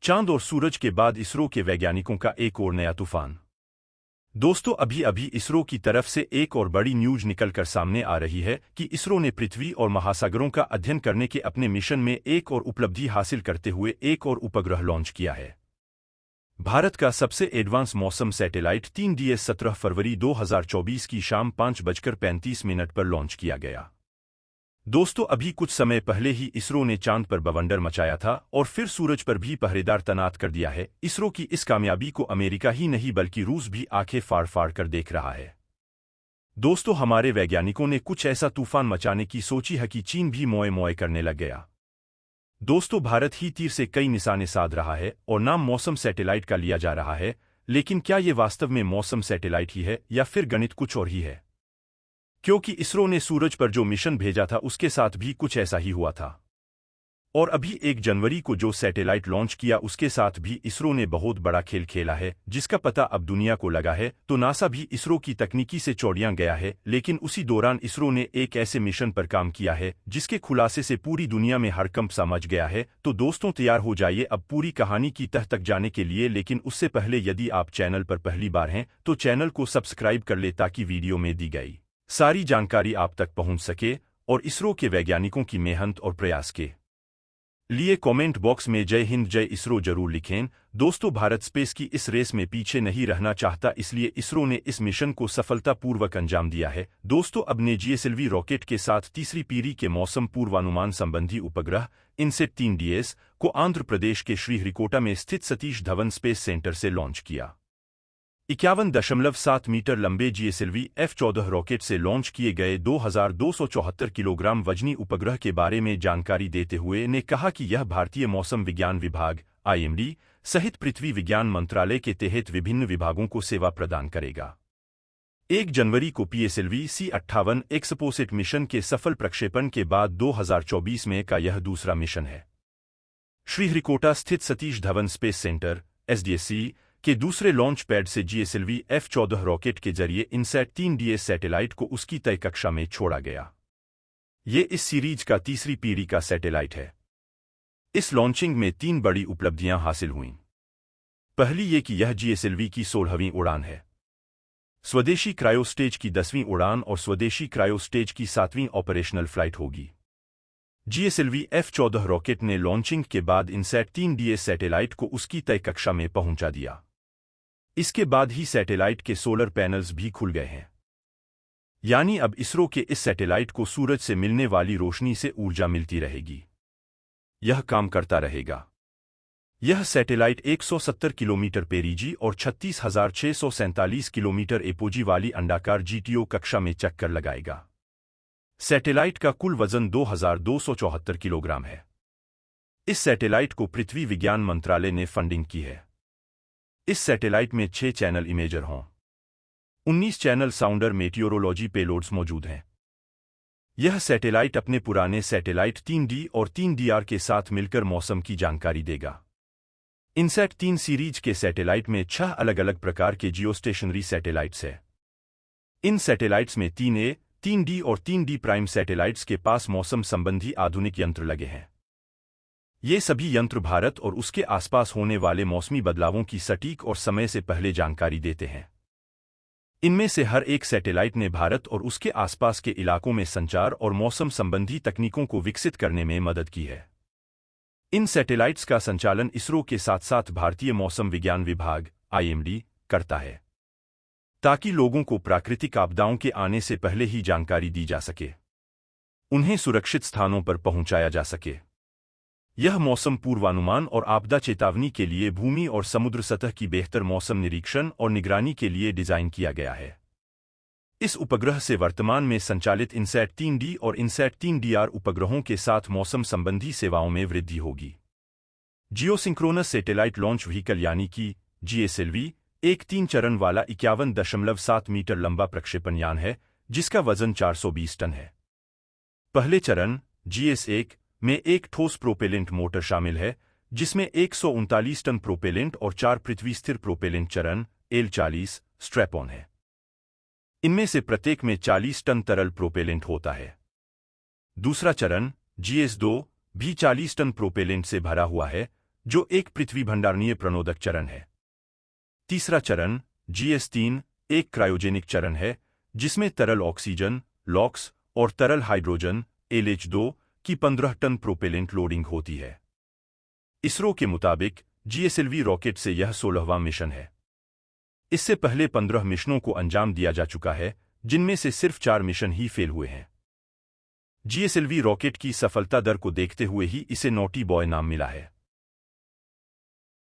चांद और सूरज के बाद इसरो के वैज्ञानिकों का एक और नया तूफान। दोस्तों, अभी अभी इसरो की तरफ से एक और बड़ी न्यूज निकलकर सामने आ रही है कि इसरो ने पृथ्वी और महासागरों का अध्ययन करने के अपने मिशन में एक और उपलब्धि हासिल करते हुए एक और उपग्रह लॉन्च किया है। भारत का सबसे एडवांस मौसम सैटेलाइट 3DS 17 फरवरी 2024 की शाम 5:35 पर लॉन्च किया गया। दोस्तों, अभी कुछ समय पहले ही इसरो ने चांद पर बवंडर मचाया था और फिर सूरज पर भी पहरेदार तैनात कर दिया है। इसरो की इस कामयाबी को अमेरिका ही नहीं बल्कि रूस भी आंखें फाड़ फाड़ कर देख रहा है। दोस्तों, हमारे वैज्ञानिकों ने कुछ ऐसा तूफान मचाने की सोची है कि चीन भी मोए मोए करने लग गया। दोस्तों, भारत ही तीर से कई निशाने साध रहा है और नाम मौसम सैटेलाइट का लिया जा रहा है, लेकिन क्या ये वास्तव में मौसम सैटेलाइट ही है या फिर गणित कुछ और ही है? क्योंकि इसरो ने सूरज पर जो मिशन भेजा था उसके साथ भी कुछ ऐसा ही हुआ था। और अभी 1 जनवरी को जो सैटेलाइट लॉन्च किया उसके साथ भी इसरो ने बहुत बड़ा खेल खेला है, जिसका पता अब दुनिया को लगा है। तो नासा भी इसरो की तकनीकी से चौड़ियां गया है, लेकिन उसी दौरान इसरो ने एक ऐसे मिशन पर काम किया है जिसके खुलासे से पूरी दुनिया में हड़कंप सा मच गया है। तो दोस्तों, तैयार हो जाइए अब पूरी कहानी की तह तक जाने के लिए। लेकिन उससे पहले यदि आप चैनल पर पहली बार हैं तो चैनल को सब्सक्राइब कर ले ताकि वीडियो में दी गई सारी जानकारी आप तक पहुंच सके और इसरो के वैज्ञानिकों की मेहनत और प्रयास के लिए कमेंट बॉक्स में जय हिंद जय इसरो जरूर लिखें। दोस्तों, भारत स्पेस की इस रेस में पीछे नहीं रहना चाहता, इसलिए इसरो ने इस मिशन को सफलतापूर्वक अंजाम दिया है। दोस्तों, अब ने GSLV रॉकेट के साथ तीसरी पीढ़ी के मौसम पूर्वानुमान संबंधी उपग्रह इनसेट 3DS को आंध्र प्रदेश के श्रीहरिकोटा में स्थित सतीश धवन स्पेस सेंटर से लॉन्च किया। 51.7 मीटर लंबे GSLV F-14 रॉकेट से लॉन्च किए गए 2274 किलोग्राम वजनी उपग्रह के बारे में जानकारी देते हुए ने कहा कि यह भारतीय मौसम विज्ञान विभाग IMD सहित पृथ्वी विज्ञान मंत्रालय के तहत विभिन्न विभागों को सेवा प्रदान करेगा। 1 जनवरी को PSLV C-58 एक्सपोसेट मिशन के सफल प्रक्षेपण के बाद 2024 में का यह दूसरा मिशन है। श्रीहरिकोटा स्थित Satish Dhawan space centre SDSC के दूसरे लॉन्च पैड से GSLV F-14 रॉकेट के जरिए इनसैट 3DS सैटेलाइट को उसकी तय कक्षा में छोड़ा गया। ये इस सीरीज का तीसरी पीढ़ी का सैटेलाइट है। इस लॉन्चिंग में 3 बड़ी उपलब्धियां हासिल हुईं। पहली ये कि यह GSLV की 16वीं उड़ान है। स्वदेशी क्रायो स्टेज की 10वीं उड़ान और स्वदेशी क्रायो स्टेज की 7वीं ऑपरेशनल फ्लाइट होगी। GSLV F-14 रॉकेट ने लॉन्चिंग के बाद इनसैट 3DS सैटेलाइट को उसकी तय कक्षा में पहुंचा दिया। इसके बाद ही सैटेलाइट के सोलर पैनल्स भी खुल गए हैं, यानी अब इसरो के इस सैटेलाइट को सूरज से मिलने वाली रोशनी से ऊर्जा मिलती रहेगी। यह काम करता रहेगा। यह सैटेलाइट 170 किलोमीटर पेरिजी और 36,647 किलोमीटर एपोजी वाली अंडाकार GTO कक्षा में चक्कर लगाएगा। सैटेलाइट का कुल वजन 2274 किलोग्राम है। इस सैटेलाइट को पृथ्वी विज्ञान मंत्रालय ने फंडिंग की है। इस सैटेलाइट में 6 चैनल इमेजर हों, 19 चैनल साउंडर मेटियोरोलॉजी पेलोड्स मौजूद हैं। यह सैटेलाइट अपने पुराने सैटेलाइट 3D और 3DR के साथ मिलकर मौसम की जानकारी देगा। इनसैट 3 सीरीज के सैटेलाइट में 6 अलग अलग प्रकार के जियोस्टेशनरी सैटेलाइट्स हैं। इन सैटेलाइट्स में 3A, 3D और 3D प्राइम सैटेलाइट्स के पास मौसम संबंधी आधुनिक यंत्र लगे हैं। ये सभी यंत्र भारत और उसके आसपास होने वाले मौसमी बदलावों की सटीक और समय से पहले जानकारी देते हैं। इनमें से हर एक सैटेलाइट ने भारत और उसके आसपास के इलाकों में संचार और मौसम संबंधी तकनीकों को विकसित करने में मदद की है। इन सैटेलाइट्स का संचालन इसरो के साथ साथ भारतीय मौसम विज्ञान विभाग IMD करता है, ताकि लोगों को प्राकृतिक आपदाओं के आने से पहले ही जानकारी दी जा सके, उन्हें सुरक्षित स्थानों पर पहुंचाया जा सके। यह मौसम पूर्वानुमान और आपदा चेतावनी के लिए भूमि और समुद्र सतह की बेहतर मौसम निरीक्षण और निगरानी के लिए डिजाइन किया गया है। इस उपग्रह से वर्तमान में संचालित इनसैट 3D और इनसैट 3DR उपग्रहों के साथ मौसम संबंधी सेवाओं में वृद्धि होगी। जियोसिंक्रोनस सैटेलाइट लॉन्च व्हीकल यानी कि GSLV एक 3 चरण वाला 51.7 मीटर लंबा प्रक्षेपण यान है, जिसका वजन 420 टन है। पहले चरण GS1 में एक ठोस प्रोपेलेंट मोटर शामिल है, जिसमें 139 टन प्रोपेलेंट और 4 पृथ्वी स्थिर प्रोपेलेंट चरण L40 स्ट्रैप ऑन है। इनमें से प्रत्येक में 40 टन तरल प्रोपेलेंट होता है। दूसरा चरण GS2 भी 40 टन प्रोपेलेंट से भरा हुआ है, जो एक पृथ्वी भंडारणीय प्रणोदक चरण है। तीसरा चरण GS3 एक क्रायोजेनिक चरण है, जिसमें तरल ऑक्सीजन लॉक्स और तरल हाइड्रोजन LH2 की 15 टन प्रोपेलेंट लोडिंग होती है। इसरो के मुताबिक GSLV रॉकेट से यह 16वां मिशन है। इससे पहले 15 मिशनों को अंजाम दिया जा चुका है, जिनमें से सिर्फ 4 मिशन ही फेल हुए हैं। GSLV रॉकेट की सफलता दर को देखते हुए ही इसे नॉटी बॉय नाम मिला है।